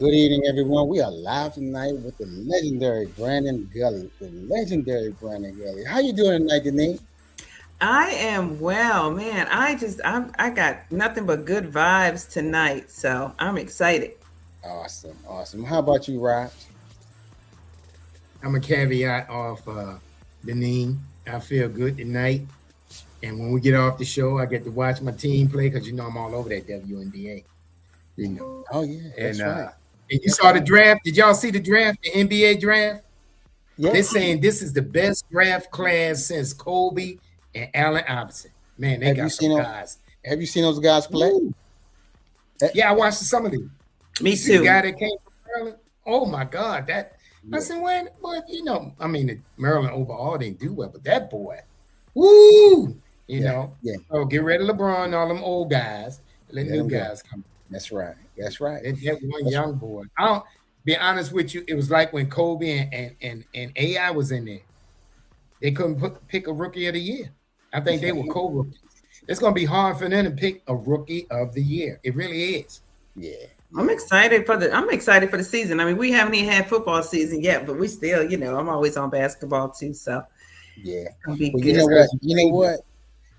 Good evening, everyone. We are live tonight with the legendary Brandon Gulley. The legendary Brandon Gulley. How you doing tonight, Denise? I am well, man. I got nothing but good vibes tonight, so I'm excited. Awesome, awesome. How about you, Raj? I'm a caveat off Benin. I feel good tonight. And when we get off the show, I get to watch my team play because I'm all over that WNBA. You know. Oh yeah, And that's right. and you saw the draft. Did y'all see the draft, the NBA draft? Yeah, They're saying this is the best draft class since Kobe and Allen Iverson. Man, they have you got seen some them? guys. Have you seen those guys play? Ooh. Yeah, I watched some of them. Me You see the too. guy that came from Maryland? Oh my God, that I Yeah, said, when, but Maryland overall didn't do well, but that boy, woo, yeah, yeah. Oh, get rid of LeBron, all them old guys, let Let new them go. guys come. That's right. That's right. That one That's young boy. I don't be honest with you, it was like when Kobe and AI was in there. They couldn't pick a rookie of the year. I think they were co-rookies. It's gonna be hard for them to pick a rookie of the year. It really is. yeah, I'm yeah, excited for the season. I mean, we haven't even had football season yet, but we still, I'm always on basketball too, so yeah. it's gonna be Well, you good. know what? Especially You know what?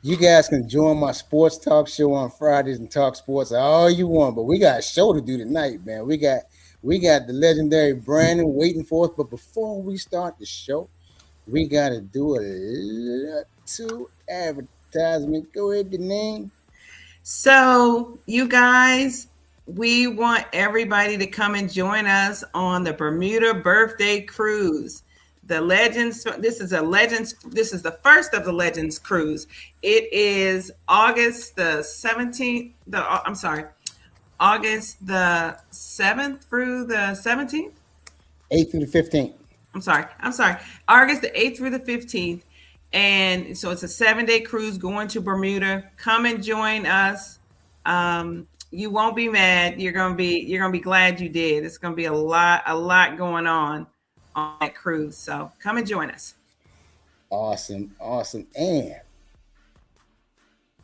You guys can join my sports talk show on Fridays and talk sports all you want, but we got a show to do tonight, man. We got the legendary Brandon waiting for us. But before we start the show, we gotta do a little advertisement. Go ahead, the name. So, you guys, we want everybody to come and join us on the Bermuda Birthday Cruise. The Legends, this is the first of the Legends Cruise. It is August the 17th, I'm sorry, August the 7th through the 17th. 8th through the 15th. I'm sorry. August the 8th through the 15th. And so it's a 7-day cruise going to Bermuda. Come and join us. You won't be mad. You're gonna be glad you did. It's gonna be a lot going on that cruise. So come and join us. Awesome, awesome. And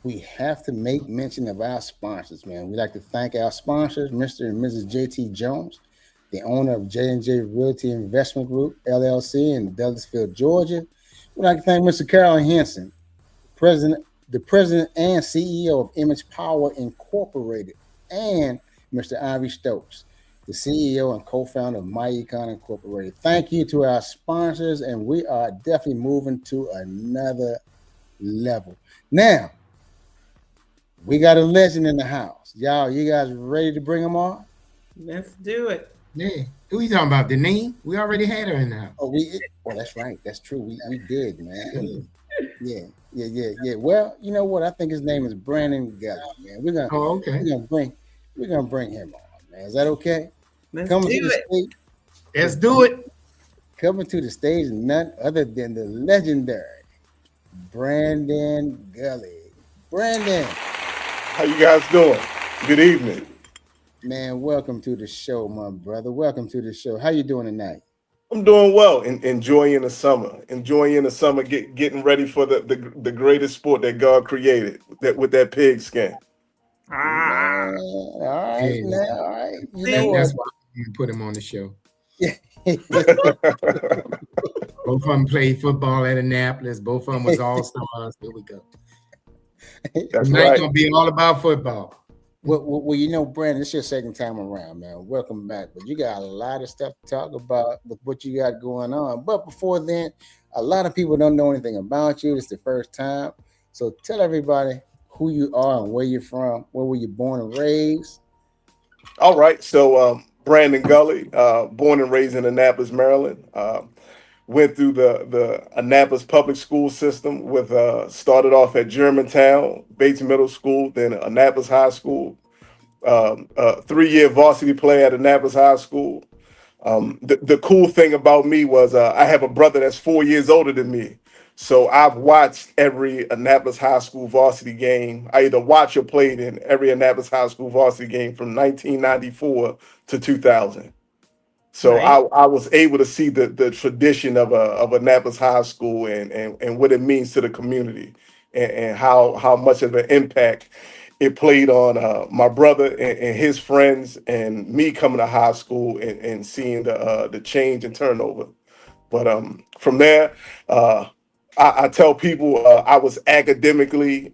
we have to make mention of our sponsors, man. We'd like to thank our sponsors, Mr. and Mrs. JT Jones, the owner of J&J Realty Investment Group, LLC in Douglasville, Georgia. We'd like to thank Mr. Carol Henson, the president and CEO of Image Power Incorporated, and Mr. Ivy Stokes, the CEO and co-founder of MyEcon Incorporated. Thank you to our sponsors, and we are definitely moving to another level. Now, we got a legend in the house. Y'all, you guys ready to bring them on? Let's do it. Yeah. Who you talking about? Deneen? We already had her in there. Oh, that's right. That's true. We did, man. Yeah. Well, you know what? I think his name is Brandon Gulley, man. Oh, okay. We're gonna bring him on, man. Is that okay? Let's Coming to do the it. stage, Let's do it. coming to the stage, none other than the legendary Brandon Gulley. Brandon, How you guys doing? Good evening. man, welcome to the show, my brother. Welcome to the show. How you doing tonight? I'm doing well, enjoying the summer, getting ready for the greatest sport that God created, that with that pig skin. Ah, Man, all right, Yeah. now, all right. You See? know what? That's why we put him on the show. That's Both of them played football at Annapolis. Both of them was all stars. Here we go. That's Tonight right. gonna be all about football. well, you know, Brandon, it's your second time around, man. Welcome back. But you got a lot of stuff to talk about with what you got going on. But before then, a lot of people don't know anything about you. It's the first time. So tell everybody who you are and where you're from. Where were you born and raised? All right. So Brandon Gulley, born and raised in Annapolis, Maryland. Went through the Annapolis public school system with started off at Germantown, Bates Middle School, then Annapolis High School. 3-year varsity play at Annapolis High School. The cool thing about me was I have a brother that's 4 years older than me. So I've watched every Annapolis High School varsity game. I either watched or played in every Annapolis High School varsity game from 1994 to 2000. So right. I was able to see the tradition of Annapolis High School and what it means to the community and how much of an impact it played on my brother and his friends and me coming to high school and seeing the change and turnover. But from there, I tell people I was academically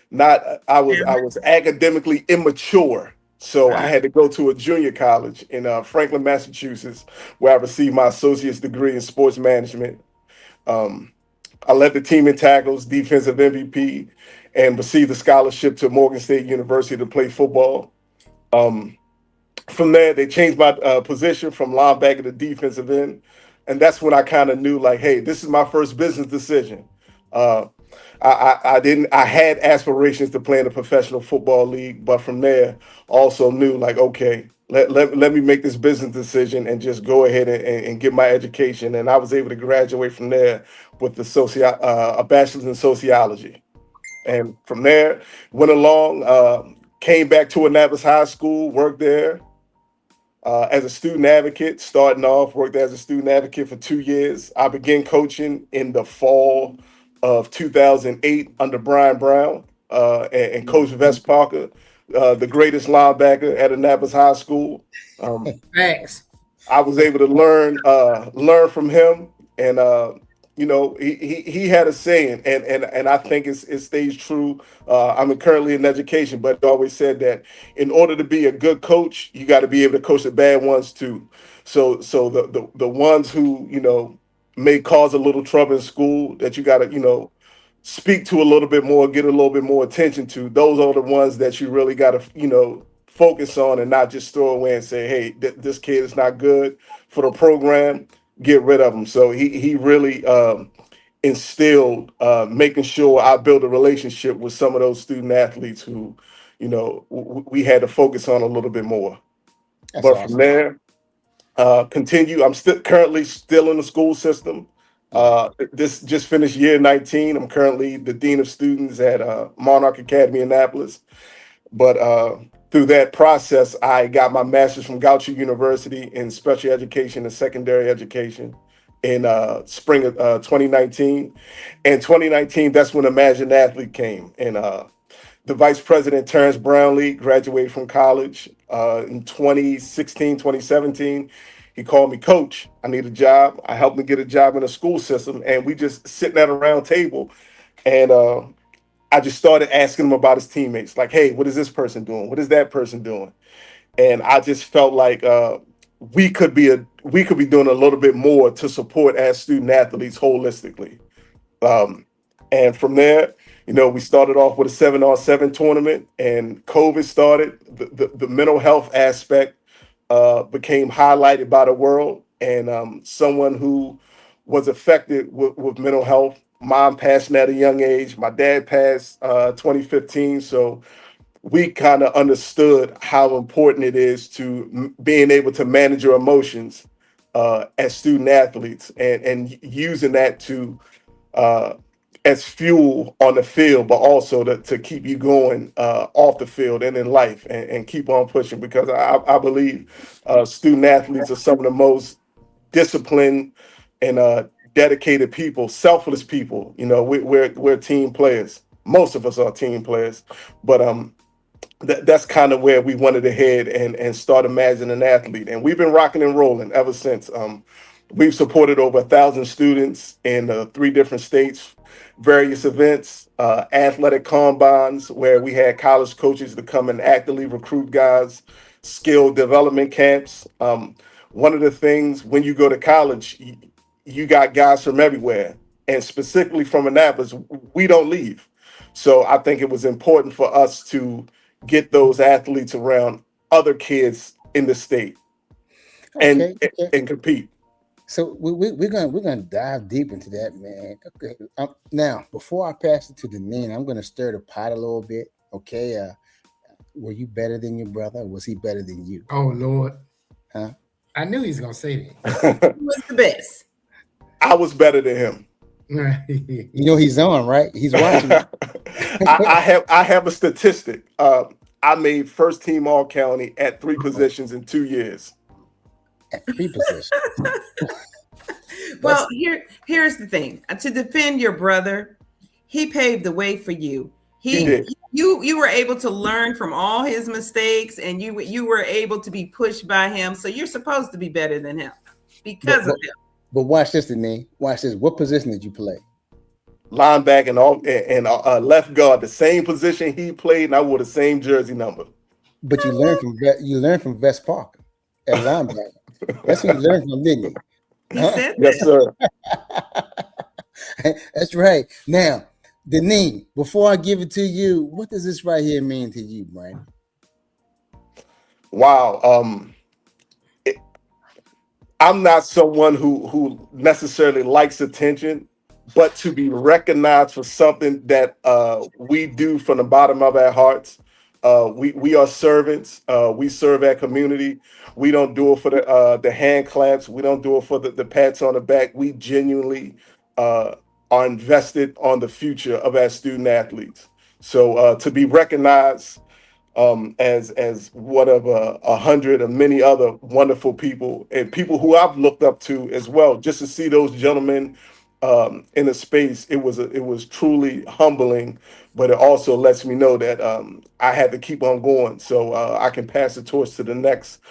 not I was academically immature. So I had to go to a junior college in Franklin, Massachusetts, where I received my associate's degree in sports management. I led the team in tackles, defensive MVP, and received a scholarship to Morgan State University to play football. From there, they changed my position from linebacker to defensive end, and that's when I kind of knew, like, hey, this is my first business decision. I had aspirations to play in a professional football league, but from there, also knew, like, okay, let me make this business decision and just go ahead and get my education. And I was able to graduate from there with a bachelor's in sociology. And from there, went along, came back to Annapolis High School, worked there as a student advocate, starting off, worked as a student advocate for 2 years. I began coaching in the fall of 2008 under Brian Brown and Coach Vest Parker, the greatest linebacker at Annapolis High School. Thanks. I was able to learn from him, and you know, he had a saying, and I think it stays true. I'm currently in education, but he always said that in order to be a good coach, you got to be able to coach the bad ones too. So the ones who, you know, may cause a little trouble in school that you got to, you know, speak to a little bit more, get a little bit more attention to. Those are the ones that you really got to, you know, focus on and not just throw away and say, hey, this kid is not good for the program. Get rid of him. So he really instilled making sure I built a relationship with some of those student athletes who, you know, we had to focus on a little bit more. That's but awesome. From there, continue. I'm currently still in the school system. This just finished year 19. I'm currently the dean of students at Monarch Academy Annapolis. But through that process, I got my master's from Goucher University in special education and secondary education in spring of 2019. And 2019, that's when Imagine Athlete came. And the vice president, Terrence Brownlee, graduated from college in 2016, 2017. He called me, Coach, I need a job. I helped him get a job in the school system. And we just sitting at a round table. And I just started asking him about his teammates. Like, hey, what is this person doing? What is that person doing? And I just felt like we could be doing a little bit more to support as student athletes holistically. And from there, you know, we started off with a 7-on-7 tournament, and COVID started. The mental health aspect became highlighted by the world, and someone who was affected with mental health. Mom passed at a young age. My dad passed 2015. So we kind of understood how important it is to being able to manage your emotions as student athletes and using that to as fuel on the field, but also to keep you going off the field and in life and keep on pushing, because I believe student athletes are some of the most disciplined and dedicated people, selfless people. You know, we're team players. Most of us are team players, but that's kind of where we wanted to head and start Imagine an Athlete. And we've been rocking and rolling ever since. We've supported over 1,000 students in 3 different states, various events, athletic combines where we had college coaches to come and actively recruit guys, skill development camps. One of the things when you go to college, you got guys from everywhere, and specifically from Annapolis, we don't leave. So I think it was important for us to get those athletes around other kids in the state and compete. So we're gonna dive deep into that, man. Okay. Now, before I pass it to Deneen, I'm gonna stir the pot a little bit. Okay. Were you better than your brother, or was he better than you? Oh Lord. Huh? I knew he was gonna say that. Who was the best? I was better than him. You know he's on, right? He's watching. I have a statistic. I made first team all county at 3 positions in 2 years. At 3 positions. Well, here's the thing. To defend your brother, he paved the way for you. He you were able to learn from all his mistakes, and you were able to be pushed by him. So you're supposed to be better than him because of him. But watch this, Denise. Watch this. What position did you play? Linebacker and left guard, the same position he played, and I wore the same jersey number. But you learned from Vest Parker at linebacker. That's what you learned from, didn't you? He said Yes, sir. That's right. Now, Denise, before I give it to you, what does this right here mean to you, Brandon? Wow. I'm not someone who necessarily likes attention, but to be recognized for something that we do from the bottom of our hearts. We are servants. We serve our community. We don't do it for the hand claps. We don't do it for the pats on the back. We genuinely are invested on the future of our student athletes. So to be recognized as one of 100 of many other wonderful people and people who I've looked up to as well, just to see those gentlemen in a space, it was truly humbling, but it also lets me know that I had to keep on going so I can pass the torch to the next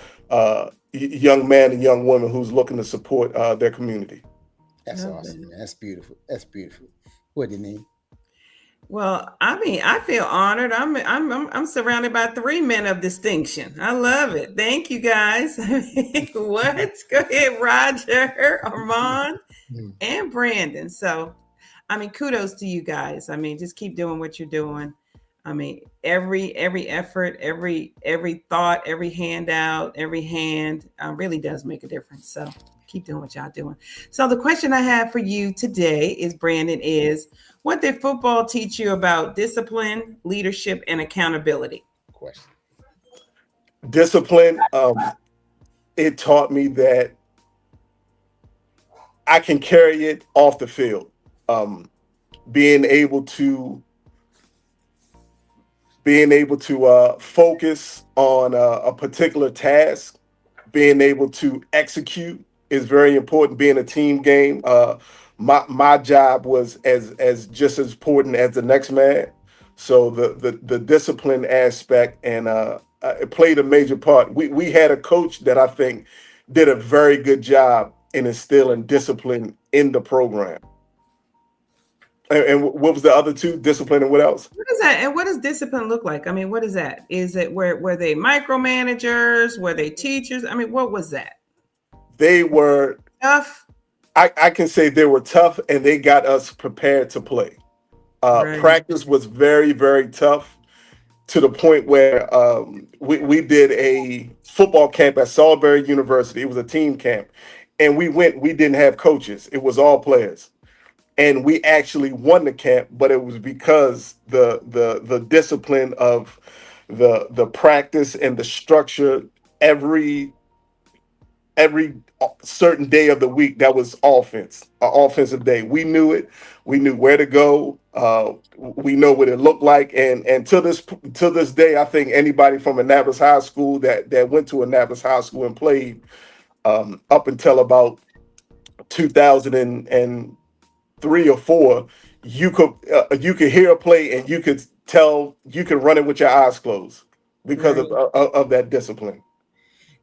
young man and young woman who's looking to support their community. That's awesome, man. That's beautiful. That's beautiful. What do you need? Well, I mean, I feel honored. I'm surrounded by 3 men of distinction. I love it. Thank you, guys. What? Go ahead, Roger, Armand, and Brandon. So, I mean, kudos to you guys. I mean, just keep doing what you're doing. I mean, every effort, every thought, every handout, every hand really does make a difference. So keep doing what y'all doing. So the question I have for you today is, Brandon, is what did football teach you about discipline, leadership, and accountability? Question. Discipline, it taught me that I can carry it off the field. Being able to focus on a particular task, being able to execute is very important. Being a team game, my job was as just as important as the next man. So the discipline aspect and it played a major part. We had a coach that I think did a very good job in instilling discipline in the program. And what was the other two? Discipline and what else? What is that? And what does discipline look like? I mean, what is that? Is it were they micromanagers? Were they teachers? I mean, what was that? They were Tough. I can say they were tough, and they got us prepared to play. Right. Practice was very, very tough to the point where we did a football camp at Salisbury University. It was a team camp, and we didn't have coaches. It was all players. And we actually won the camp, but it was because the discipline of the practice and the structure every certain day of the week. That was an offensive day. We knew it. We knew where to go. We know what it looked like. And to this day, I think anybody from Annapolis High School that went to Annapolis High School and played up until about 2003 or 4, you could hear a play and you could tell, you could run it with your eyes closed because of that discipline.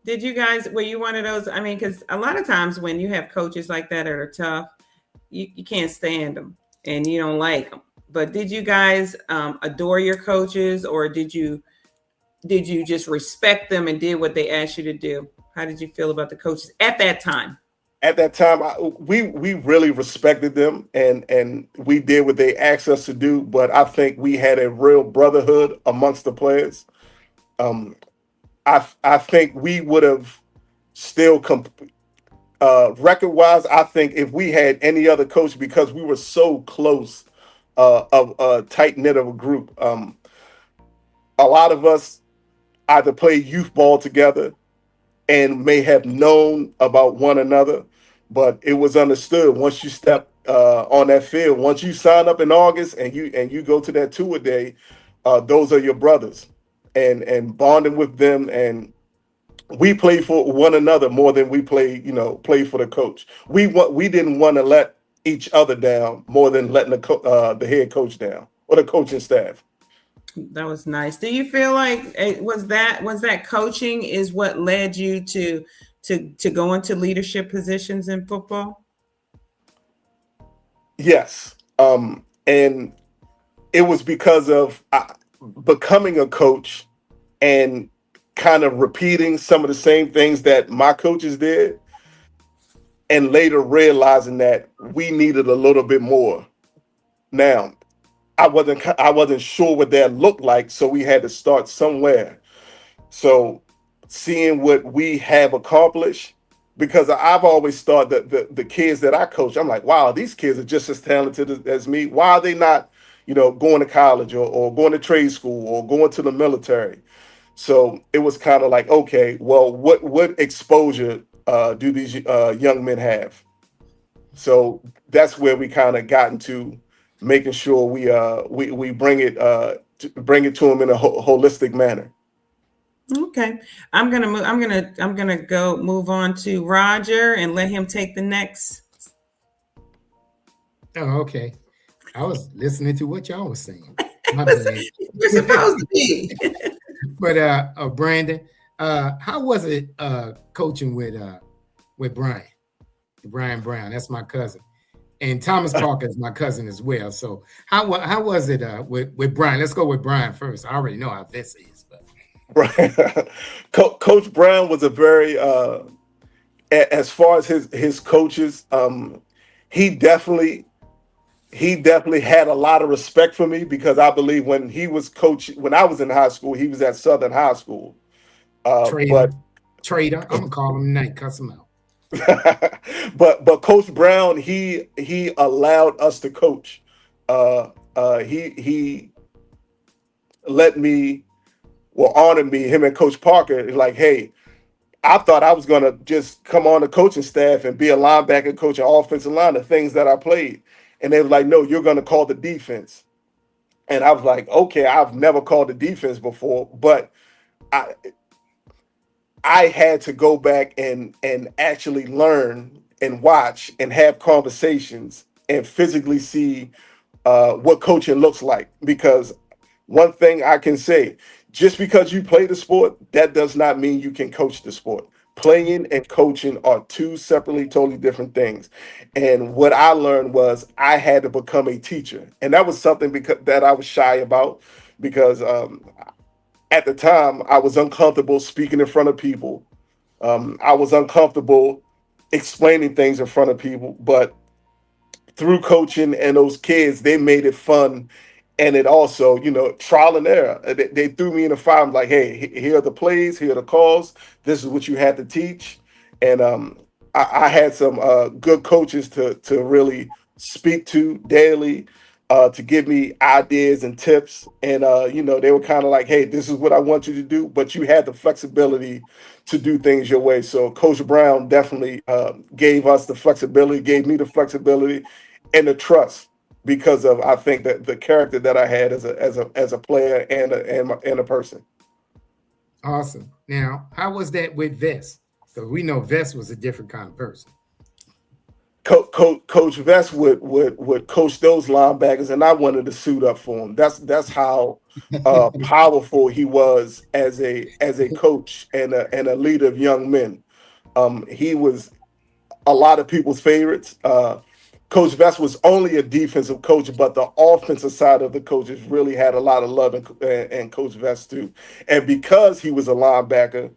Did you guys, were you one of those? I mean, because a lot of times when you have coaches like that are tough, you can't stand them and you don't like them. But did you guys adore your coaches, or did you just respect them and did what they asked you to do? How did you feel about the coaches at that time? At that time, we really respected them and we did what they asked us to do. But I think we had a real brotherhood amongst the players. I think we would have still record-wise. I think if we had any other coach, because we were so close of a tight-knit of a group, a lot of us either played youth ball together and may have known about one another, but it was understood once you step on that field, once you sign up in August and you go to that tour day, those are your brothers. And bonding with them, and we play for one another more than we play for the coach. We didn't want to let each other down more than letting the head coach down or the coaching staff. That was nice. Do you feel like was that coaching is what led you to go into leadership positions in football? Yes. And it was because of becoming a coach and kind of repeating some of the same things that my coaches did, and later realizing that we needed a little bit more. Now, I wasn't sure what that looked like, so we had to start somewhere. So seeing what we have accomplished, because I've always thought that the kids that I coach, I'm like, wow, these kids are just as talented as me. Why are they not, going to college or going to trade school or going to the military? So it was kind of like, okay, well, what exposure do these young men have? So that's where we kind of got into making sure we bring it to them in a holistic manner. Okay, I'm gonna go move on to Roger and let him take the next. Oh, okay. I was listening to what y'all was saying. My You're bad. supposed to be. But Brandon, how was it coaching with Brian Brown? That's my cousin, and Thomas Parker is my cousin as well. So how was it with Brian? Let's go with Brian first. I already know how this is, but Right. Coach Brown was a very as far as his coaches, he definitely had a lot of respect for me, because I believe when he was coaching, when I was in high school, he was at Southern High School. Trader, I'm gonna call him tonight, cuss him out. but Coach Brown, he allowed us to coach. He let me, honored me, him and Coach Parker, like, hey, I thought I was going to just come on the coaching staff and be a linebacker coach and offensive line, the things that I played. And they were like, no, you're going to call the defense. And I was like, okay, I've never called the defense before, but I had to go back and actually learn and watch and have conversations and physically see what coaching looks like. Because one thing I can say, just because you play the sport, that does not mean you can coach the sport. Playing and coaching are two separately, totally different things. And what I learned was I had to become a teacher. And that was something that I was shy about, because at the time I was uncomfortable speaking in front of people. I was uncomfortable explaining things in front of people, but through coaching and those kids, they made it fun. And it also, trial and error. They threw me in the fire. I'm like, hey, here are the plays, here are the calls. This is what you had to teach. And I had some good coaches to really speak to daily, to give me ideas and tips. And, they were kind of like, hey, this is what I want you to do. But you had the flexibility to do things your way. So Coach Brown definitely gave us the flexibility, gave me the flexibility and the trust, because of, I think, that the character that I had as a player and a person. Awesome. Now, how was that with Vest? Because we know Vest was a different kind of person. Coach Vest would coach those linebackers, and I wanted to suit up for him. That's how powerful he was as a coach and a leader of young men. He was a lot of people's favorites. Coach Vest was only a defensive coach, but the offensive side of the coaches really had a lot of love and Coach Vest too. And because he was a linebacker,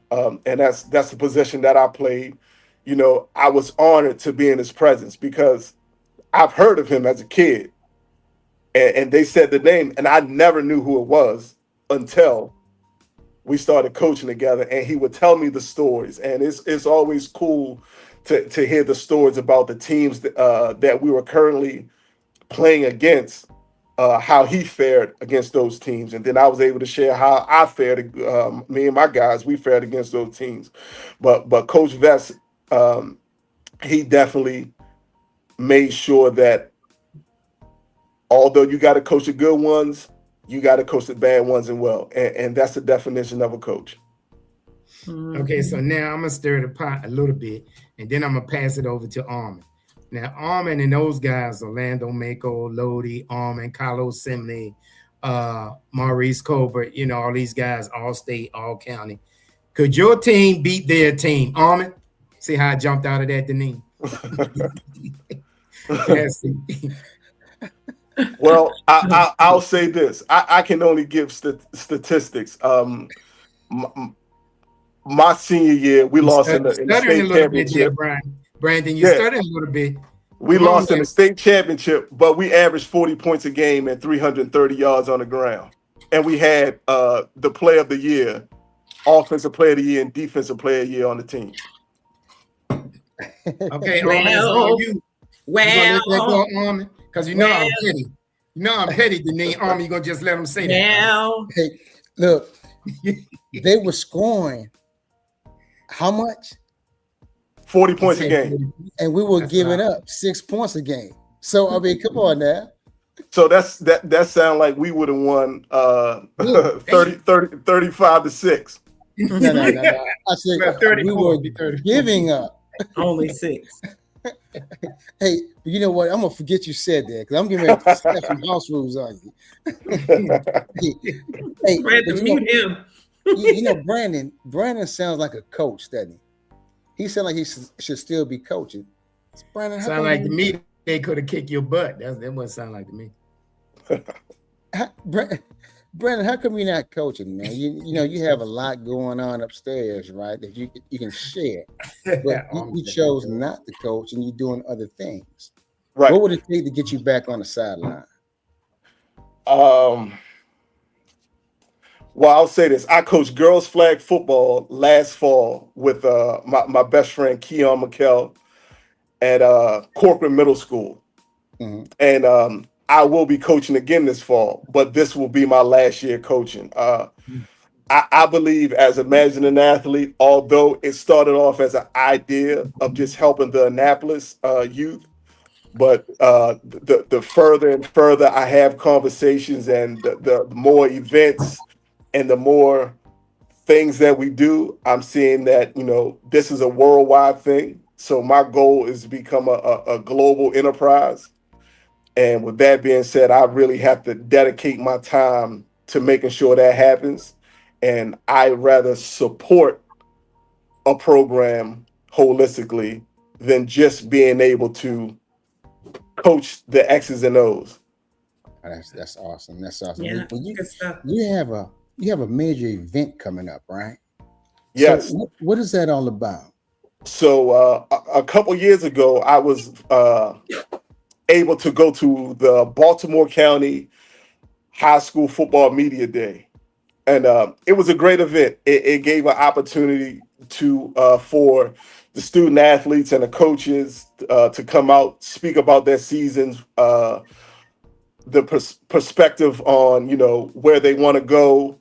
and that's the position that I played, I was honored to be in his presence, because I've heard of him as a kid, and they said the name, and I never knew who it was until we started coaching together, and he would tell me the stories. And it's always cool to hear the stories about the teams that we were currently playing against, how he fared against those teams. And then I was able to share how I fared, me and my guys, we fared against those teams. But Coach Vest, he definitely made sure that although you got to coach the good ones, you got to coach the bad ones as well. And that's the definition of a coach. Okay, so now I'm going to stir the pot a little bit, and then I'm going to pass it over to Armin. Now, Armin and those guys, Orlando Mako, Lodi, Armin, Carlos Simley, Maurice Colbert, all these guys, all state, all county. Could your team beat their team? Armin, see how I jumped out of that, Deneen? Well, I'll say this. I can only give statistics. My senior year, we lost in the state championship. Brandon, you're stuttering a little bit. We lost in the state championship, but we averaged 40 points a game and 330 yards on the ground. And we had the player of the year, offensive player of the year, and defensive player of the year on the team. Okay, because I'm petty. I'm petty, Deneen. Army, you're going to just let them say that. Hey, look, they were scoring how much? 40 points a game. And we were giving up 6 points a game. So, I mean, come on now. So that sound like we would have won 35-6. No. I said we were giving up. Only 6. Hey, you know what? I'm going to forget you said that because I'm getting ready to step some house rules on you. Hey, Brandon sounds like a coach, doesn't he? He sounds like he should still be coaching. Brandon, sound like to me they could have kicked your butt. That what it sound like to me. Brandon, how come you're not coaching, man? You have a lot going on upstairs, right? That you can share. But you chose not to coach, and you're doing other things. Right. What would it take to get you back on the sideline? Well, I'll say this. I coached girls flag football last fall with my best friend, Keon McKell, at Corcoran Middle School. Mm-hmm. And I will be coaching again this fall, but this will be my last year coaching. I believe as a managing athlete, although it started off as an idea of just helping the Annapolis youth, but the further and further I have conversations and the more events and the more things that we do, I'm seeing that, this is a worldwide thing. So my goal is to become a global enterprise. And with that being said, I really have to dedicate my time to making sure that happens. And I rather support a program holistically than just being able to coach the X's and O's. That's awesome. That's awesome. Yeah, you have a major event coming up, right? Yes. So what is that all about? So a couple years ago, I was able to go to the Baltimore County High School Football Media Day. And it was a great event. It gave an opportunity for the student athletes and the coaches to come out, speak about their seasons, the perspective on, where they want to go,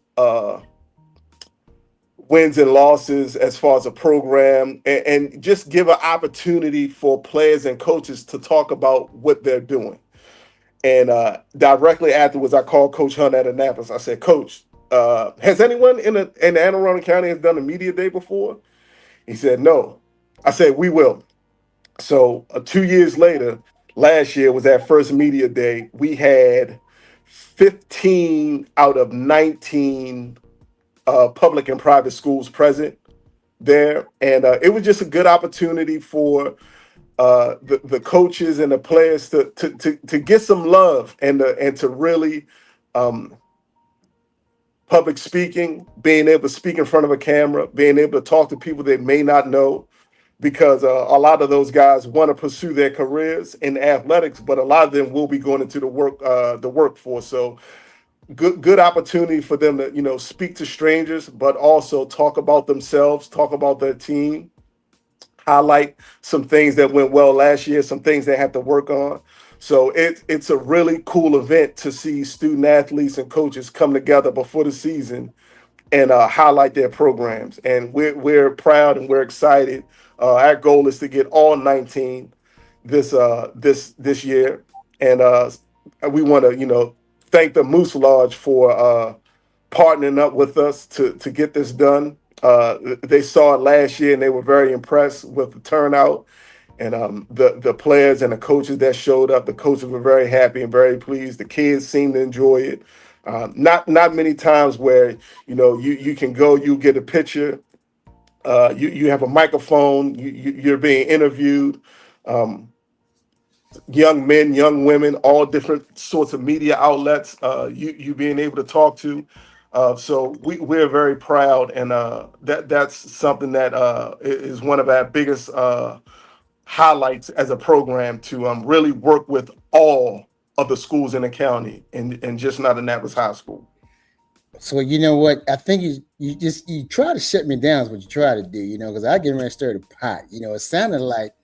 wins and losses as far as a program, and just give an opportunity for players and coaches to talk about what they're doing. And directly afterwards, I called Coach Hunt at Annapolis. I said, Coach, has anyone in Anne Arundel County has done a media day before? He said, no. I said, we will. So 2 years later, last year was our first media day. We had 15 out of 19 public and private schools present there. And it was just a good opportunity for the coaches and the players to get some love and to really public speaking, being able to speak in front of a camera, being able to talk to people they may not know, because a lot of those guys want to pursue their careers in athletics, but a lot of them will be going into the workforce. So good opportunity for them to, speak to strangers, but also talk about themselves, talk about their team, highlight some things that went well last year, some things they have to work on. So it's a really cool event to see student athletes and coaches come together before the season and highlight their programs. And we're proud and we're excited. Our goal is to get all 19 this year. And we want to, thank the Moose Lodge for partnering up with us to get this done. They saw it last year and they were very impressed with the turnout. And the players and the coaches that showed up, the coaches were very happy and very pleased. The kids seemed to enjoy it. Not many times where you can go, you get a picture, you have a microphone, you're being interviewed. Young men, young women, all different sorts of media outlets. You being able to talk to. So we're very proud, and that's something that is one of our biggest highlights as a program to really work with all of the schools in the county, and just not Annapolis High School. So you know what? I think you try to shut me down is what you try to do, because I get ready to stir the pot. It sounded like,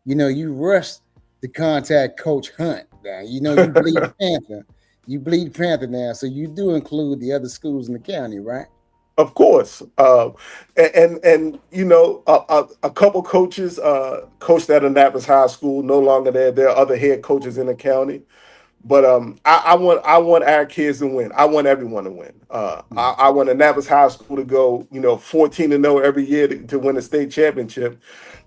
you rushed to contact Coach Hunt now. You bleed Panther. You bleed Panther now. So you do include the other schools in the county, right? Of course, and a couple coaches coached at Annapolis High School, no longer there. There are other head coaches in the county, but I want our kids to win. I want everyone to win. I want Annapolis High School to go 14-0 every year to win a state championship.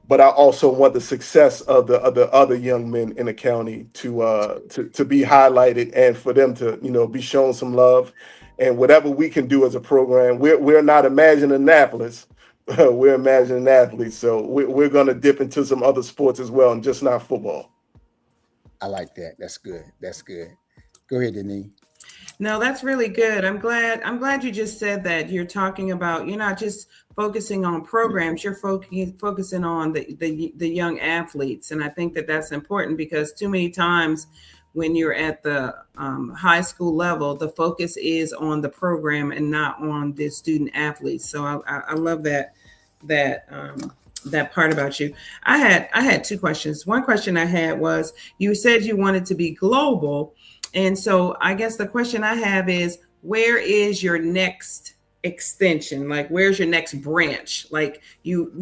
But I also want the success of the other young men in the county to be highlighted, and for them to be shown some love. And whatever we can do as a program, we're not Imagine Annapolis, we're Imagine Athletes. So we're going to dip into some other sports as well, and just not football. I like that. That's good. That's good. Go ahead, Denise. No, that's really good. I'm glad you just said that. You're talking about, you're not just focusing on programs, you're focusing on the young athletes. And I think that that's important, because too many times when you're at the high school level, the focus is on the program and not on the student athletes. So I love that part about you. I had two questions. One question I had was, you said you wanted to be global. And so I guess the question I have is, where is your next extension? Like, where's your next branch? Like,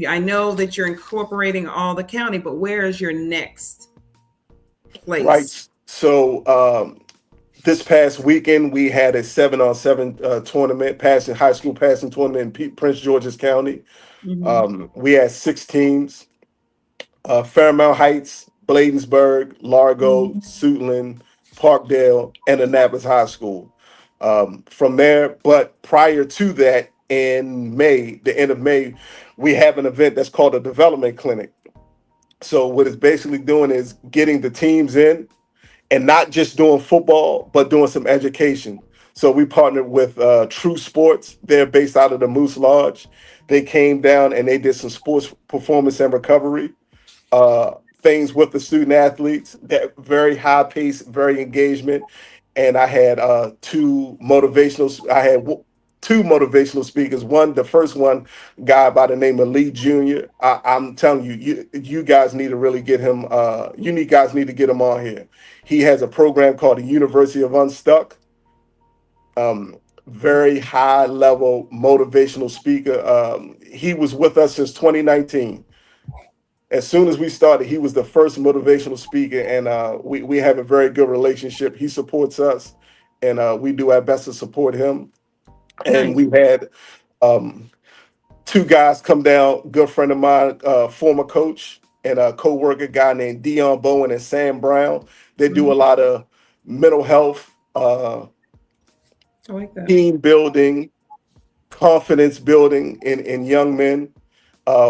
I know that you're incorporating all the county, but where is your next place? Right. So this past weekend, we had a 7-on-7 tournament, high school passing tournament in Prince George's County. Mm-hmm. We had 6 teams: Fairmount Heights, Bladensburg, Largo, mm-hmm. Suitland, Parkdale, and Annapolis High School. From there, but prior to that, in May, the end of May, we have an event that's called a development clinic. So what it's basically doing is getting the teams in, and not just doing football, but doing some education. So we partnered with True Sports. They're based out of the Moose Lodge. They came down and they did some sports performance and recovery things with the student athletes. That very high pace, very engagement. And I had two motivational speakers. The first one, guy by the name of Lee Jr. I'm telling you guys need to really get him. You guys need to get him on here. He has a program called the University of Unstuck. Very high level motivational speaker. He was with us since 2019. As soon as we started, he was the first motivational speaker, and we have a very good relationship. He supports us, and we do our best to support him. And we had 2 guys come down, good friend of mine, former coach, and a co-worker guy named Dion Bowen and Sam Brown. They do a lot of mental health, team building, confidence building in young men.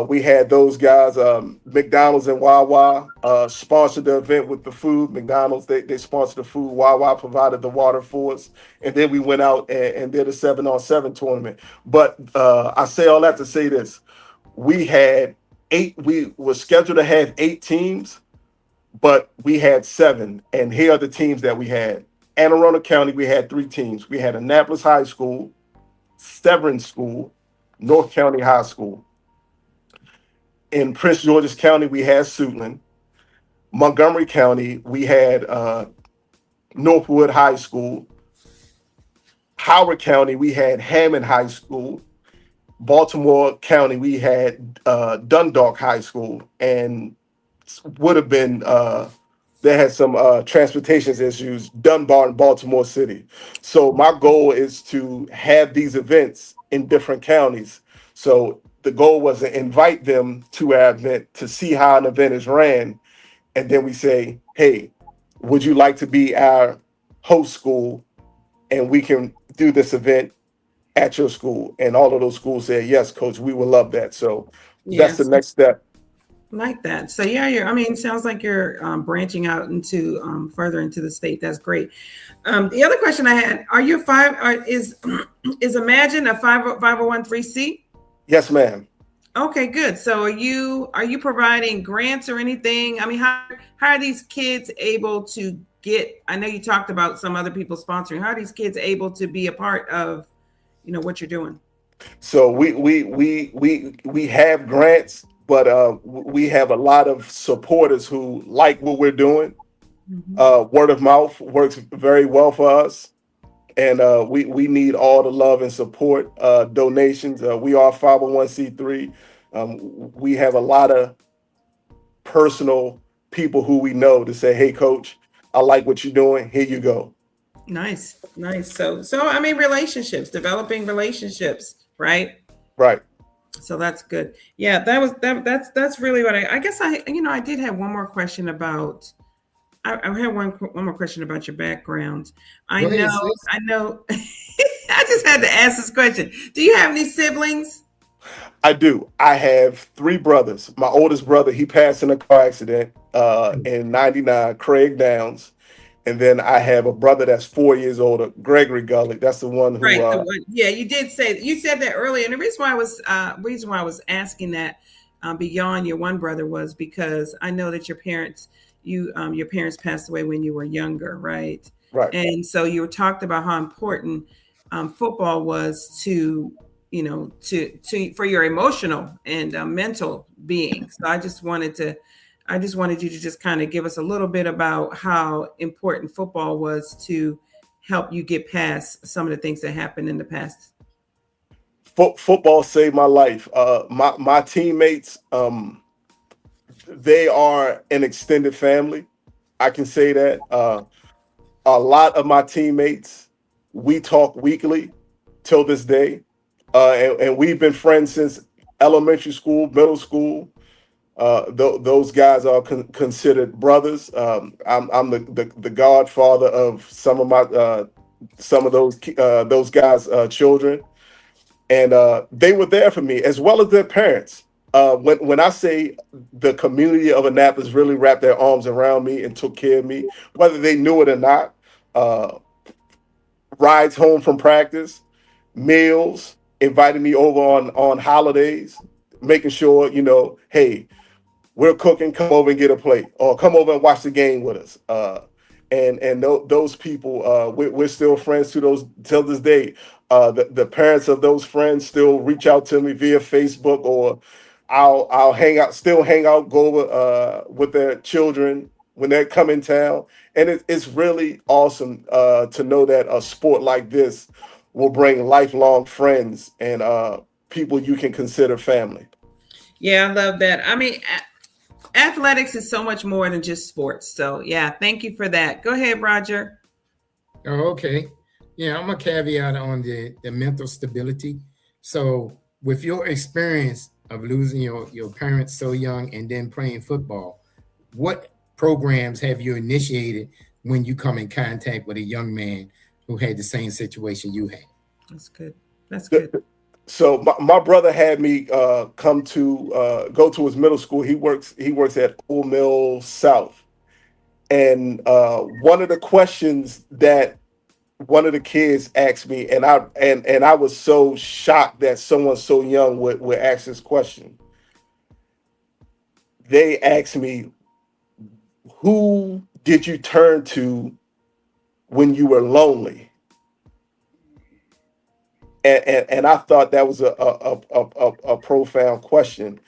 We had those guys. McDonald's and Wawa sponsored the event with the food. McDonald's, they sponsored the food. Wawa provided the water for us. And then we went out and did a 7-on-7 tournament. But I say all that to say this. We were scheduled to have 8 teams, but we had 7. And here are the teams that we had. Anne Arundel County, we had 3 teams. We had Annapolis High School, Severn School, North County High School. In Prince George's County, we had Suitland. Montgomery County, we had Northwood High School. Howard County, we had Hammond High School. Baltimore County, we had Dundalk High School. And would have been, they had some transportation issues, Dunbar and Baltimore City. So my goal is to have these events in different counties. So the goal was to invite them to our event to see how an event is ran. And then we say, hey, would you like to be our host school and we can do this event at your school. And all of those schools said, yes, coach, we would love that. So that's the Yes. next step. Like that. So yeah, I mean, sounds like you're branching out into further into the state. That's great. The other question I had: Are you is Imagine a 501(c)(3)? Yes, ma'am. Okay, good. So are you providing grants or anything? I mean, how are these kids able to get? I know you talked about some other people sponsoring. How are these kids able to be a part of, what you're doing? So we have grants, but we have a lot of supporters who like what we're doing. Word of mouth works very well for us, and we need all the love and support, donations. We are 501(c)(3). We have a lot of personal people who we know to say, "Hey, coach, I like what you're doing. Here you go." Nice, nice. So I mean, developing relationships, right? Right. So that's good. Yeah, that's really what I guess I did have one more question about. I had one more question about your background. I Go ahead, know, sis. I know. I just had to ask this question. Do you have any siblings? I do. I have three brothers. My oldest brother, he passed in a car accident in '99, Craig Downs. And then I have a brother that's 4 years older, Gregory Gulley. That's the one who Right. Yeah, you said that earlier, and the reason why I was asking that beyond your one brother was because I know that your parents passed away when you were younger, right? right. And so you talked about how important football was to for your emotional and mental being. So I just wanted you to just kind of give us a little bit about how important football was to help you get past some of the things that happened in the past. Football saved my life. My teammates, they are an extended family. I can say that. A lot of my teammates, we talk weekly till this day. And we've been friends since elementary school, middle school. Those guys are considered brothers. I'm the godfather of some of those guys' children, and they were there for me as well as their parents. When I say the community of Annapolis really wrapped their arms around me and took care of me, whether they knew it or not, rides home from practice, meals, inviting me over on holidays, making sure hey, we're cooking, come over and get a plate, or come over and watch the game with us. Those people, we're still friends till this day. The parents of those friends still reach out to me via Facebook, or I'll still hang out, go over with their children when they come in town, and it's really awesome to know that a sport like this will bring lifelong friends and people you can consider family. Yeah, I love that. I mean, athletics is so much more than just sports. So yeah, thank you for that. Go ahead, Roger. Oh, okay. Yeah, I'm a caveat on the mental stability. So with your experience of losing your parents so young and then playing football, what programs have you initiated when you come in contact with a young man who had the same situation you had? That's good. That's good. So my brother had me go to his middle school. He works at Old Mill South, and one of the questions that one of the kids asked me, and I was so shocked that someone so young would ask this question. They asked me, "Who did you turn to when you were lonely?" And I thought that was a profound question,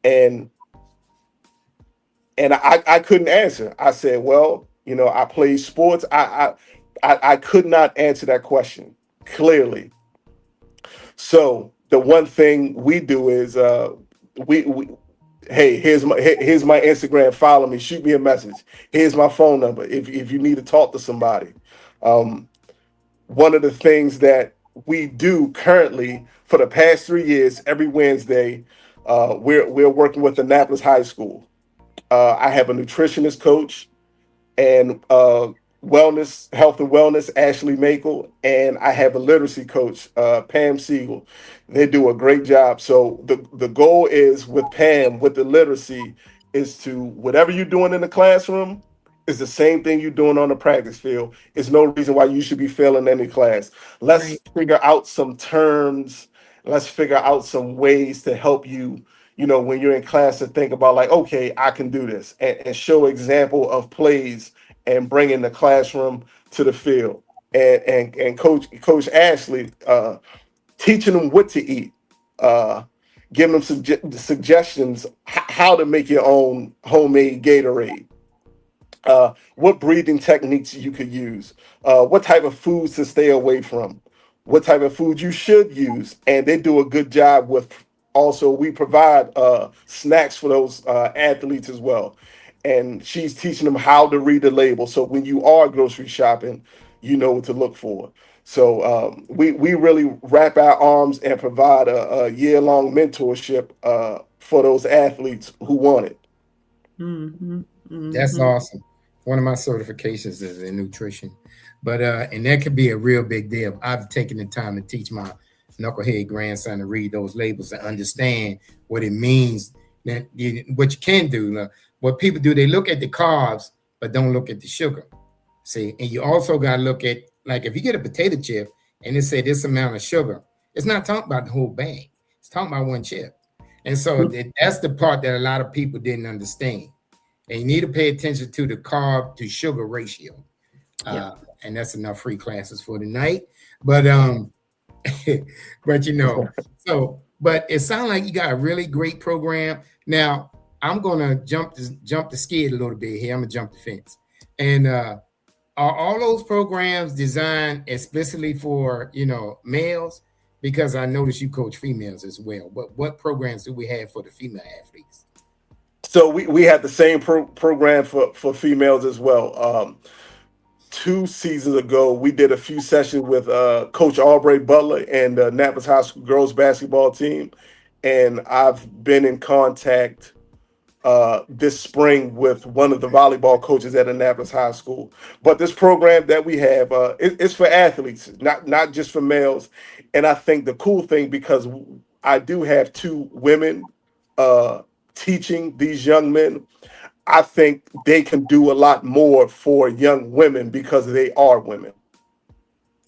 and I couldn't answer. I said, well, I played sports. I could not answer that question clearly. So the one thing we do is we hey, here's my Instagram. Follow me. Shoot me a message. Here's my phone number if you need to talk to somebody. One of the things that we do currently for the past 3 years, every Wednesday, we're working with Annapolis High School. I have a nutritionist coach, and wellness, health and wellness, Ashley Makel, and I have a literacy coach, Pam Siegel. They do a great job. So the goal is with Pam, with the literacy, is to whatever you're doing in the classroom is the same thing you're doing on the practice field. It's no reason why you should be failing any class. Let's figure out some terms. Let's figure out some ways to help you, when you're in class, to think about like, okay, I can do this, and show example of plays and bringing the classroom to the field. And Coach Ashley, teaching them what to eat, giving them suggestions how to make your own homemade Gatorade, what breathing techniques you could use, what type of foods to stay away from, what type of food you should use. And they do a good job with, also we provide snacks for those athletes as well. And she's teaching them how to read the label, so when you are grocery shopping, you know what to look for. So we really wrap our arms and provide a year-long mentorship for those athletes who want it. That's awesome. One of my certifications is in nutrition, but and that could be a real big deal. I've taken the time to teach my knucklehead grandson to read those labels and understand what it means. That what you can do. What people do, they look at the carbs but don't look at the sugar. See, and you also got to look at, like, if you get a potato chip and it say this amount of sugar, it's not talking about the whole bag. It's talking about one chip. And so that's the part that a lot of people didn't understand. And you need to pay attention to the carb to sugar ratio. And that's enough free classes for tonight. But but but it sounds like you got a really great program. Now I'm gonna jump the skid a little bit here. I'm gonna jump the fence. And are all those programs designed explicitly for males? Because I noticed you coach females as well. But what programs do we have for the female athletes? So we have the same program for females as well. 2 seasons ago, we did a few sessions with Coach Aubrey Butler and the Annapolis High School girls basketball team, and I've been in contact this spring with one of the volleyball coaches at Annapolis High School. But this program that we have, it's for athletes, not just for males. And I think the cool thing, because I do have 2 women teaching these young men, I think they can do a lot more for young women because they are women.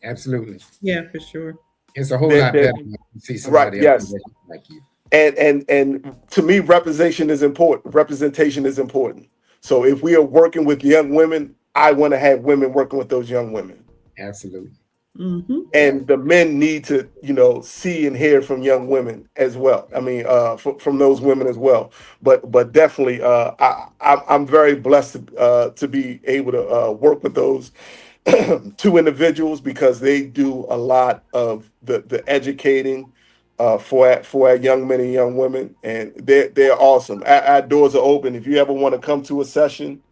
Absolutely. Yeah, for sure. It's a whole lot better when you see somebody else like you. And to me, representation is important. So if we are working with young women, I want to have women working with those young women. Absolutely. And the men need to, see and hear from young women as well. I mean, from those women as well. But definitely, I'm very blessed to be able to work with those 2 individuals, because they do a lot of the educating for our young men and young women, and they're awesome. Our doors are open. If you ever want to come to a session,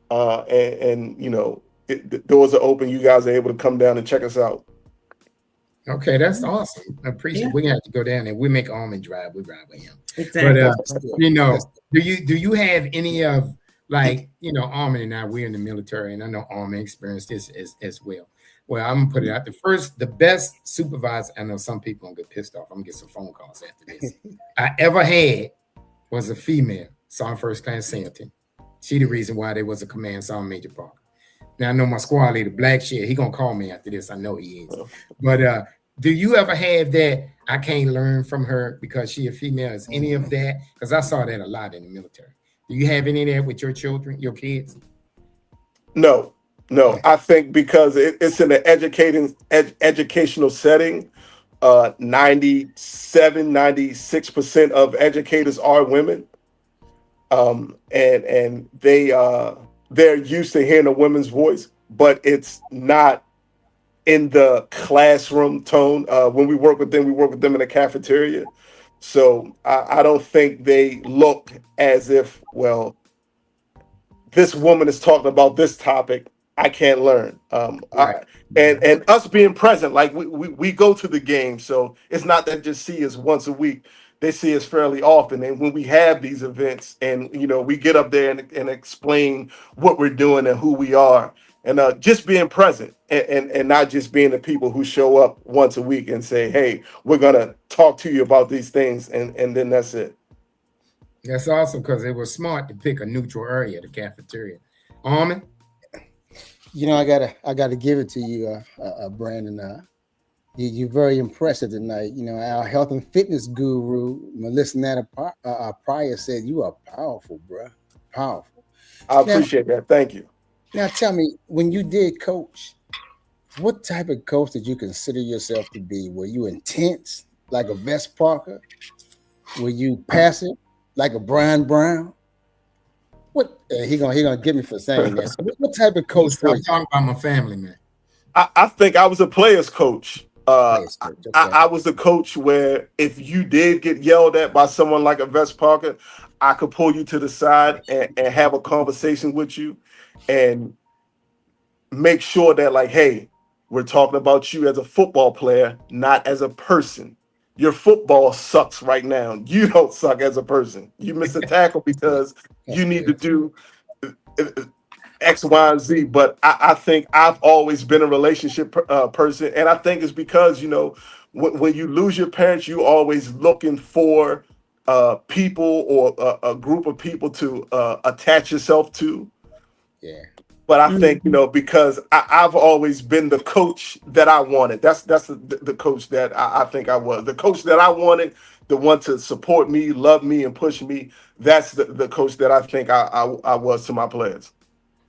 the doors are open. You guys are able to come down and check us out. Okay, that's awesome. I appreciate it. We have to go down there. We make almond drive. We ride with him. Exactly. But do you have any of, like, Armin and I, we're in the military, and I know Armin experienced this as well. Well, I'm gonna put it out. The best supervisor, I know some people gonna get pissed off. I'm gonna get some phone calls after this. I ever had was a female, Sergeant First Class Singleton. She the reason why there was a command Sergeant Major Parker. Now I know my squad leader, Black Shed, he gonna call me after this. I know he is. But do you ever have that? I can't learn from her because she a female. Is any of that? Because I saw that a lot in the military. Do you have any of that with your children, your kids? No. I think because it's in an educational setting. 96% of educators are women, and they're used to hearing a woman's voice, but it's not in the classroom tone. When we work with them in the cafeteria. So I don't think they look as if, well, this woman is talking about this topic, I can't learn. Right. And us being present, like we go to the game, so it's not that just see us once a week. They see us fairly often, and when we have these events, and we get up there and explain what we're doing and who we are, and just being present, and not just being the people who show up once a week and say, hey, we're gonna talk to you about these things, and then that's it. That's awesome because it was smart to pick a neutral area, the cafeteria. Armin? You know, I gotta give it to you, Brandon. You're very impressive tonight. You know, our health and fitness guru, Melissa Nata Pryor, said you are powerful, bro. Powerful. I Now, appreciate that. Thank you. now tell me, when you did coach, what type of coach did you consider yourself to be? Were you intense, like a Vess Parker? Were you passive, like a Brian Brown? What he gonna get me for saying that? So what type of coach were I'm you? talking about my family, man. I think I was a player's coach. Players coach, okay. I was the coach where if you did get yelled at by someone like a Vess Parker, I could pull you to the side and have a conversation with you and make sure that, like, hey, we're talking about you as a football player, not as a person. Your football sucks right now. You don't suck as a person. You missed a tackle because you need to do X, Y, and Z. But I think I've always been a relationship person. And I think it's because, you know, when you lose your parents, you always looking for people or a group of people to attach yourself to. Yeah. But I think, you know, because I've always been the coach that I wanted. That's the coach that I think I was. The coach that I wanted, the one to support me, love me, and push me. That's the coach that I think I was to my players.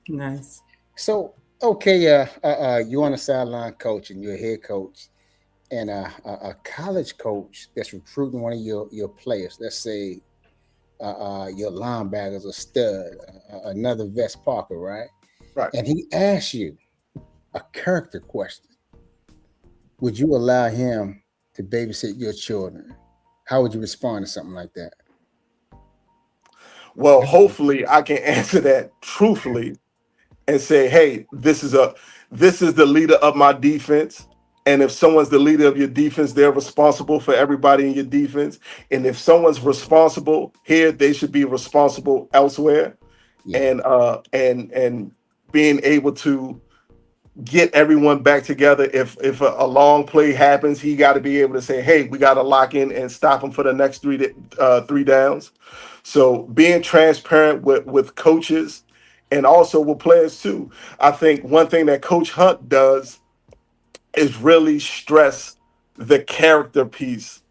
Nice. So okay, you're on the sideline coaching. You're a head coach, and a college coach that's recruiting one of your players. Let's say your linebackers a stud, another Vess Parker, right? Right. And he asks you a character question. Would you allow him to babysit your children? How would you respond to something like that? Well, hopefully I can answer that truthfully and say, hey, this is the leader of my defense. And if someone's the leader of your defense, they're responsible for everybody in your defense. And if someone's responsible here, they should be responsible elsewhere. Yeah. And being able to get everyone back together. If a long play happens, he got to be able to say, hey, we got to lock in and stop him for the next three downs. So being transparent with coaches and also with players too. I think one thing that Coach Hunt does is really stress the character piece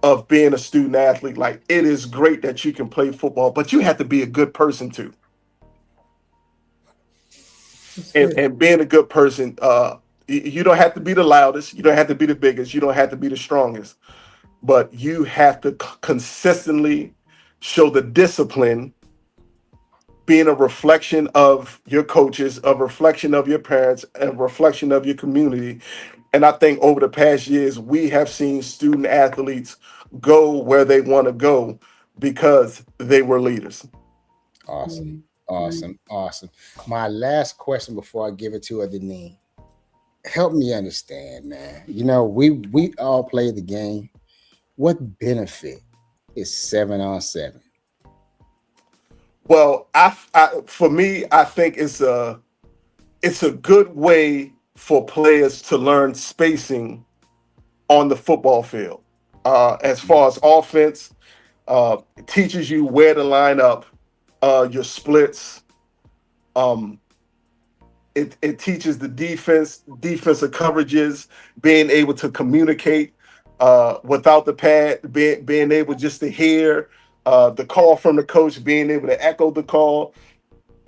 of being a student athlete. Like, it is great that you can play football, but you have to be a good person too. And being a good person, you don't have to be the loudest, you don't have to be the biggest, you don't have to be the strongest, but you have to consistently show the discipline, being a reflection of your coaches, a reflection of your parents, a reflection of your community. And I think over the past years, we have seen student athletes go where they want to go because they were leaders. Awesome. Awesome. My last question before I give it to Adenine. Help me understand, man. You know, we all play the game. What benefit is 7-on-7? Well, for me, I think it's a good way for players to learn spacing on the football field. As far as offense, it teaches you where to line up your splits. It teaches the defensive coverages, being able to communicate without the pad, being able just to hear the call from the coach, being able to echo the call.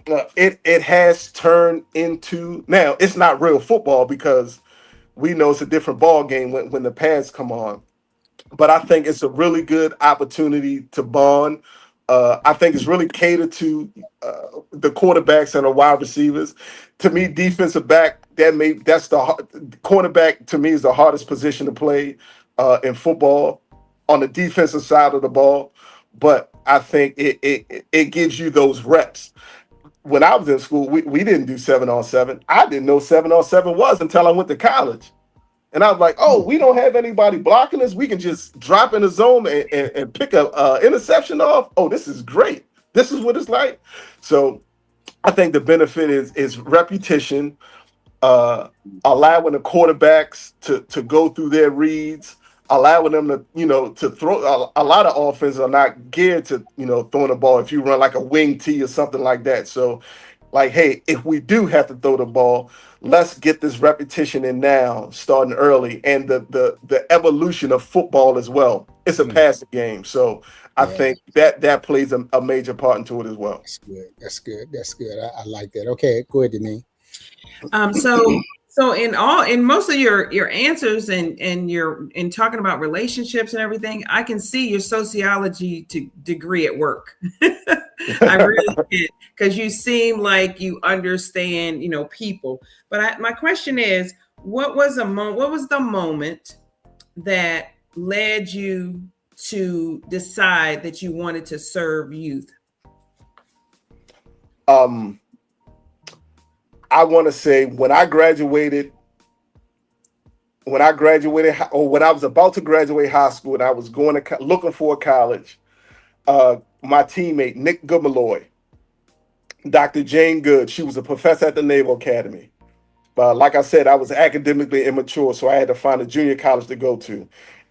It has turned into, now it's not real football because we know it's a different ball game when the pads come on. But I think it's a really good opportunity to bond. I think it's really catered to the quarterbacks and the wide receivers. To me, defensive back, that's the cornerback. To me, is the hardest position to play in football on the defensive side of the ball. But I think it gives you those reps. When I was in school, we didn't do 7-on-7. I didn't know 7-on-7 was until I went to college. And I was like, oh, we don't have anybody blocking us. We can just drop in the zone and pick a interception off. Oh, this is great. This is what it's like. So I think the benefit is repetition, allowing the quarterbacks to go through their reads, allowing them to, to throw. A lot of offenses are not geared to, throwing the ball if you run like a wing tee or something like that. So, like, hey, if we do have to throw the ball, let's get this repetition in now, starting early, and the evolution of football as well. It's a passing game, so I think that plays a major part into it as well. That's good. That's good. That's good. I like that. Okay, go ahead, Denise. So in most of your answers and your in talking about relationships and everything, I can see your sociology degree at work. I really can, because you seem like you understand, people. But my question is, what was the moment that led you to decide that you wanted to serve youth? I want to say when I graduated, or when I was about to graduate high school and I was going to looking for a college, my teammate, Nick Goodmalloy, Dr. Jane Good, she was a professor at the Naval Academy. But like I said, I was academically immature, so I had to find a junior college to go to.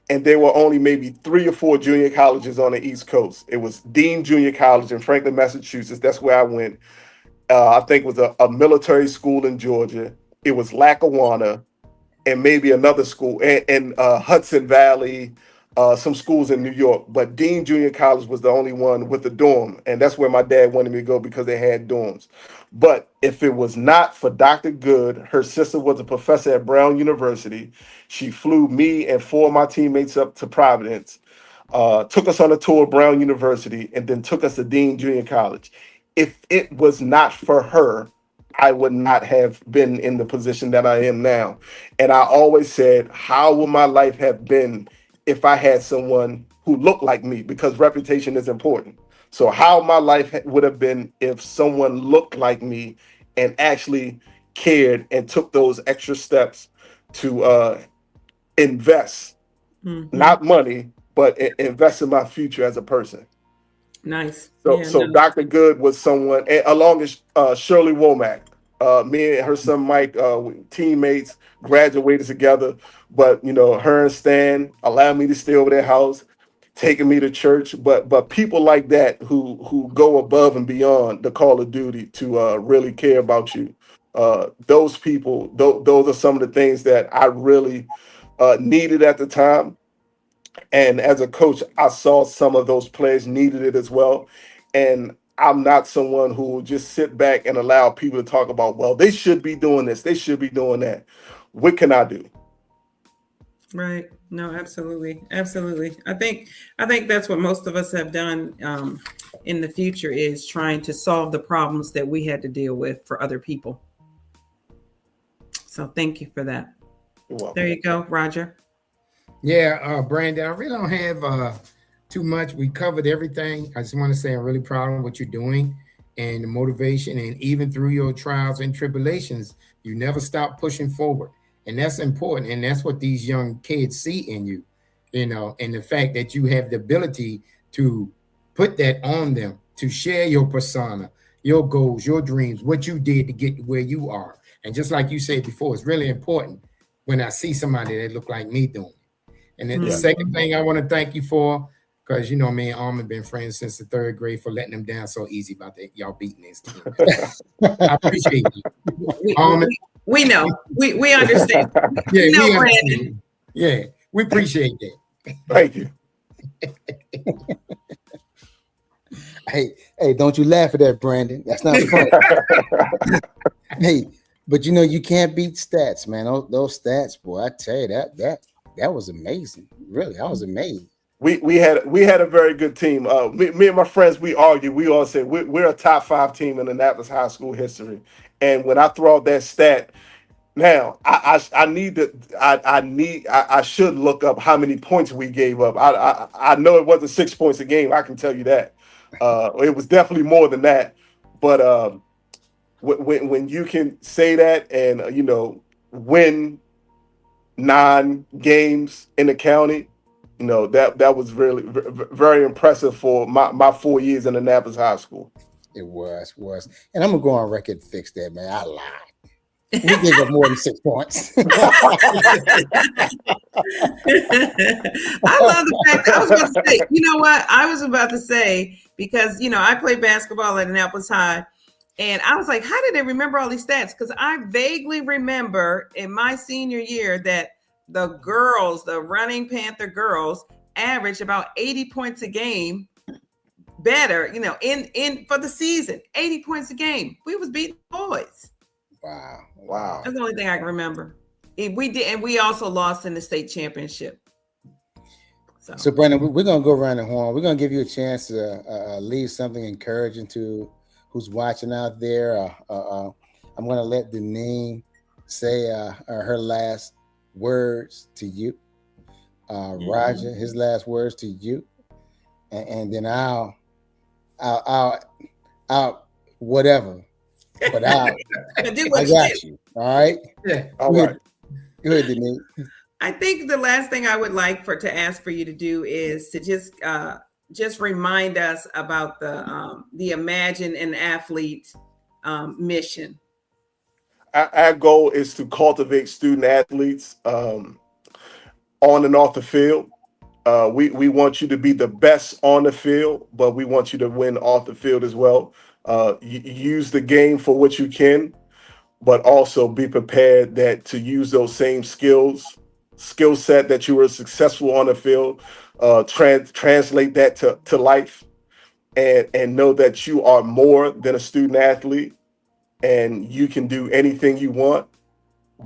And there were only maybe 3 or 4 junior colleges on the East Coast. It was Dean Junior College in Franklin, Massachusetts. That's where I went. I think it was a military school in Georgia. It was Lackawanna, and maybe another school in Hudson Valley, some schools in New York. But Dean Junior College was the only one with a dorm, and that's where my dad wanted me to go because they had dorms. But if it was not for Dr. Good, her sister was a professor at Brown University. She flew me and 4 of my teammates up to Providence, took us on a tour of Brown University, and then took us to Dean Junior College. If it was not for her, I would not have been in the position that I am now. And I always said, how would my life have been if I had someone who looked like me? Because reputation is important. So how my life would have been if someone looked like me and actually cared and took those extra steps to invest, not money, but invest in my future as a person. Nice. So Dr. Good was someone, along with Shirley Womack. Me and her son Mike, teammates, graduated together. But her and Stan allowed me to stay over their house, taking me to church. But people like that who go above and beyond the call of duty to really care about you. Those people, those are some of the things that I really needed at the time. And as a coach, I saw some of those players needed it as well. And I'm not someone who will just sit back and allow people to talk about, well, they should be doing this, they should be doing that. What can I do? Right. No, absolutely. Absolutely. I think that's what most of us have done in the future, is trying to solve the problems that we had to deal with for other people. So thank you for that. You're welcome. There you go, Roger. Yeah, Brandon, I really don't have too much. We covered everything. I just want to say I'm really proud of what you're doing and the motivation, and even through your trials and tribulations, you never stop pushing forward. And that's important. And that's what these young kids see in you, and the fact that you have the ability to put that on them, to share your persona, your goals, your dreams, what you did to get where you are. And just like you said before, it's really important when I see somebody that look like me doing it. And then the second thing I want to thank you for, because me and Armin been friends since the 3rd grade, for letting them down so easy about that. Y'all beating this team. I appreciate you. Armin. We know. We understand. Yeah, we understand. Brandon. Yeah, we appreciate that. Thank you. Hey, don't you laugh at that, Brandon. That's not funny. Hey, but you can't beat stats, man. Those stats, boy, I tell you, that was amazing. Really, I was amazed. We had a very good team. Me and my friends, we argue. We all say we're a top 5 team in Annapolis High School history. And when I throw out that stat, now I should look up how many points we gave up. I know it wasn't 6 points a game. I can tell you that. It was definitely more than that. But when you can say that and win 9 games in the county, that was really very impressive for my 4 years in Annapolis High School. It was. And I'm gonna go on record and fix that, man. I lied. We gave up more than 6 points. I love the fact I was about to say, you know what? I was about to say, because, I played basketball at Annapolis High, and I was like, how did they remember all these stats? Because I vaguely remember in my senior year that the girls, the Running Panther girls, averaged about 80 points a game better, in for the season, 80 points a game. We was beating boys. Wow. That's the only thing I can remember. We did, and we also lost in the state championship. So Brandon, we're gonna go around the horn. We're gonna give you a chance to leave something encouraging to who's watching out there. I'm gonna let the name say her last words to you. Roger, his last words to you, and then I'll whatever. But I got you. All right. Yeah. All right. Go ahead, Denise. I think the last thing I would like to ask for you to do is to just remind us about the Imagine an Athlete mission. Our goal is to cultivate student athletes on and off the field. We want you to be the best on the field, but we want you to win off the field as well. Use the game for what you can, but also be prepared to use those same skill set that you were successful on the field, translate that to life, and know that you are more than a student athlete and you can do anything you want.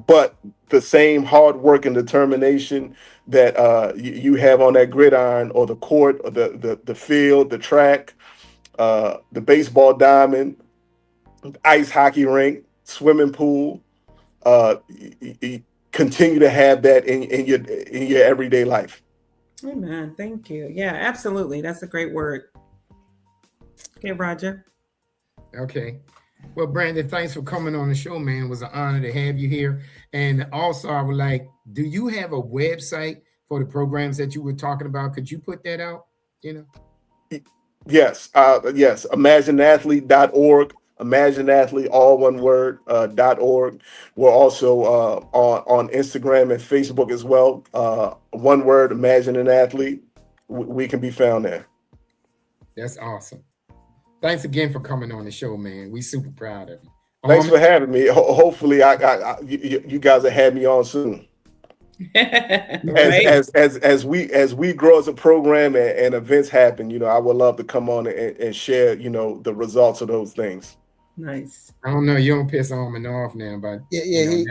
But the same hard work and determination that you have on that gridiron or the court or the field, the track, the baseball diamond, ice hockey rink, swimming pool, continue to have that in your everyday life. Amen. Thank you. Yeah, absolutely. That's a great word. Okay, Roger. Okay. Well, Brandon, thanks for coming on the show, man. It was an honor to have you here. And also, I would like, do you have a website for the programs that you were talking about? Could you put that out? Yes. ImagineAthlete.org. Imagine Athlete, all one word, .org. We're also on Instagram and Facebook as well. One word, Imagine an Athlete. We can be found there. That's awesome. Thanks again for coming on the show, man. We super proud of you. Thanks for having me. Hopefully, you guys will have me on soon. Right. As we grow as a program and events happen, I would love to come on and share, the results of those things. Nice. I don't know. You don't piss Armin off now, but He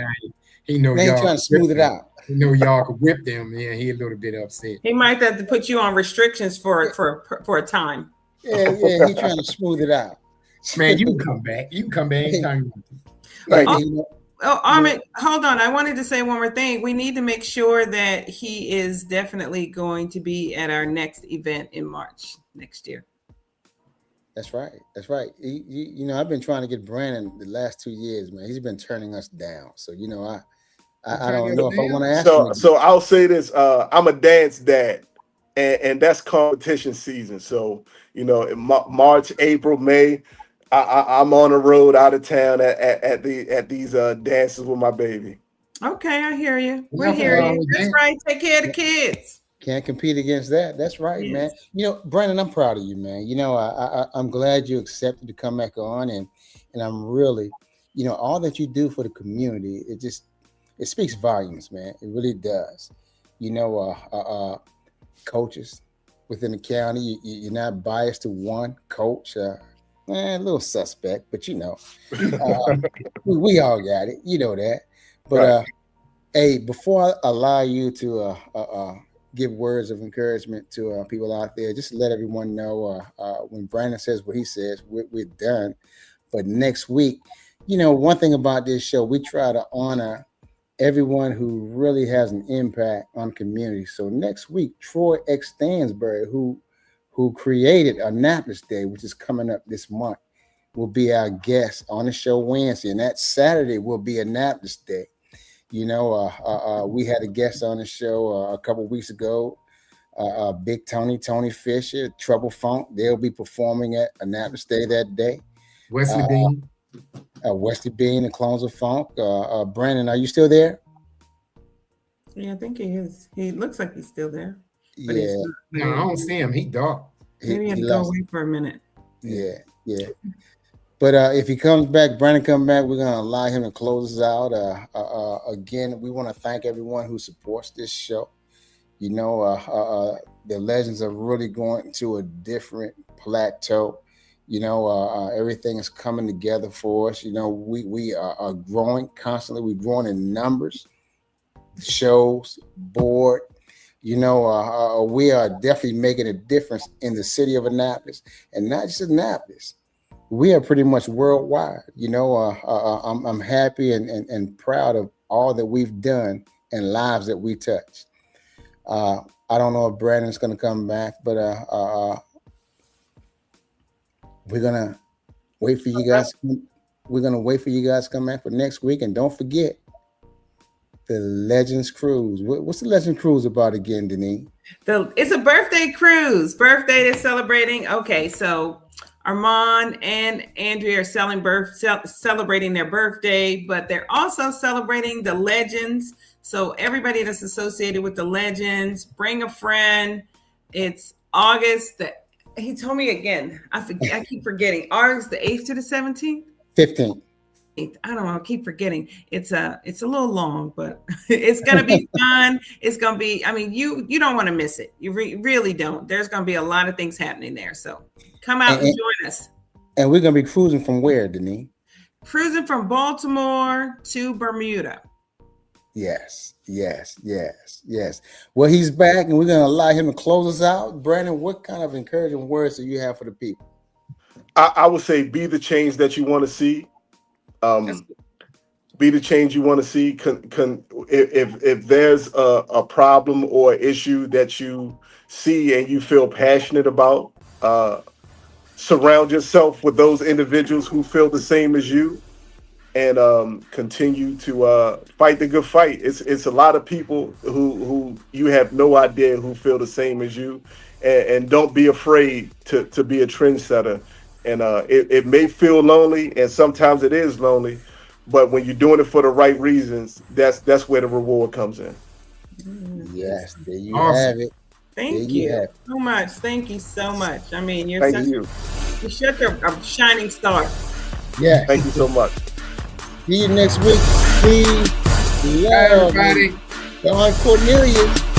know y'all trying to smooth it out. He know y'all could whip them. Yeah, he a little bit upset. He might have to put you on restrictions for a time. Yeah, he trying to smooth it out. Man, you can come back. You can come back anytime you Thank you. Oh, Armin, hold on. I wanted to say one more thing. We need to make sure that he is definitely going to be at our next event in March next year. That's right. I've been trying to get Brandon the last 2 years, man. He's been turning us down. So, I don't know if I want to ask him. So I'll say this. I'm a dance dad, and that's competition season. So, in March, April, May, I'm on the road out of town at these dances with my baby. Okay, I hear you. We hear you. That's right. Take care of the kids. Can't compete against that. That's right, yes. Man. Brandon, I'm proud of you, man. I'm glad you accepted to come back on, and I'm really, all that you do for the community. It speaks volumes, man. It really does. Coaches within the county, you're not biased to one coach. A little suspect, but we all got it. You know that. But right. Hey, before I allow you to give words of encouragement to people out there, just let everyone know when Brandon says what he says, we're done. But next week, one thing about this show, we try to honor everyone who really has an impact on the community. So next week, Troy X. Stansbury, who created Annapolis Day, which is coming up this month, will be our guest on the show Wednesday. And that Saturday will be Annapolis Day. We had a guest on the show a couple of weeks ago, Big Tony Fisher, Trouble Funk. They'll be performing at Annapolis Day that day. Wesley Bean. Wesley Bean and Clones of Funk. Brandon, are you still there? Yeah, I think he is. He looks like he's still there. But Yeah. No, I don't see him. He dark. Maybe he had to go away for a minute. Yeah. But if he comes back, Brandon come back, we're gonna allow him to close us out. Again, we want to thank everyone who supports this show. You know, the legends are really going to a different plateau. You know, everything is coming together for us. You know, we are growing constantly. We're growing in numbers, shows, board. You know, we are definitely making a difference in the city of Annapolis, and not just Annapolis. We are pretty much worldwide. You know, I'm happy and proud of all that we've done and lives that we touched. I don't know if Brandon's going to come back, but we're gonna wait for you guys. We're gonna wait for you guys to come back for next week, and don't forget the Legends Cruise. What's the Legends Cruise about again, Denise? It's a birthday cruise. Birthday is celebrating. Okay, so Armand and Andrea are celebrating their birthday, but they're also celebrating the legends. So everybody that's associated with the legends, bring a friend. It's August. He told me again. I keep forgetting. August the 8th to the 17th? 15th. I don't know. I keep forgetting. It's a little long, but it's gonna be fun. It's gonna be. I mean, you don't want to miss it. You really don't. There's gonna be a lot of things happening there. So come out and join us. And we're gonna be cruising from where, Denise? Cruising from Baltimore to Bermuda. Yes. Well, he's back, and we're gonna allow him to close us out. Brandon, what kind of encouraging words do you have for the people? I would say, be the change that you want to see. Be the change you want to see. If there's a problem or issue that you see and you feel passionate about, surround yourself with those individuals who feel the same as you, and continue to fight the good fight. It's a lot of people who you have no idea who feel the same as you, and don't be afraid to be a trendsetter. And it may feel lonely, and sometimes it is lonely, but when you're doing it for the right reasons, that's where the reward comes in. Yes, there you have it. Thank you so much. Thank you so much. I mean, you're such a shining star. Yeah. Thank you so much. See you next week. Please love everybody. Don Cornelius.